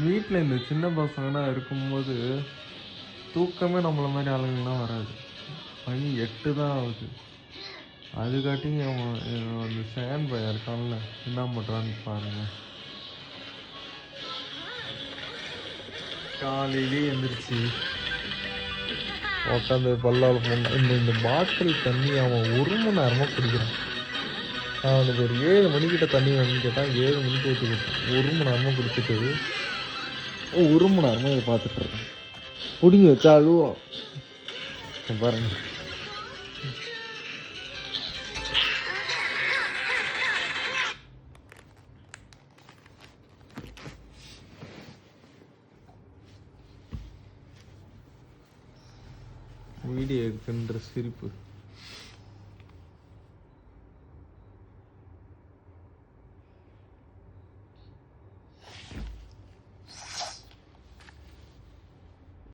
வீட்டில் இந்த சின்ன பசங்கன்னா இருக்கும்போது தூக்கமே நம்மள மாதிரி ஆளுங்கள்லாம் வராது. மணி 8 தான் ஆகுது. அதுக்காட்டியும் அவன் அந்த சேன் பையன் இருக்கான்ல என்ன பண்ணுறான்னு பாருங்க. காலையிலே எழுந்திரிச்சு உட்காந்து பல்லால் இந்த பாட்டில் தண்ணி அவன் 1 மணி நேரமாக குடிக்கிறான். அவனுக்கு ஒரு 7 மணிக்கிட்ட தண்ணி வேணும்னு கேட்டால் 7 மணிக்கு ஊற்றி கொடுத்தான். 1 மணி நேரமாக குடிச்சிட்டு 1 மணி நேரமாக இதை பார்த்துட்டு இருக்கேன். பிடிங்கி வச்சா அழுவோம் பாருங்க. வீடியோ எடுக்கின்ற சிரிப்பு.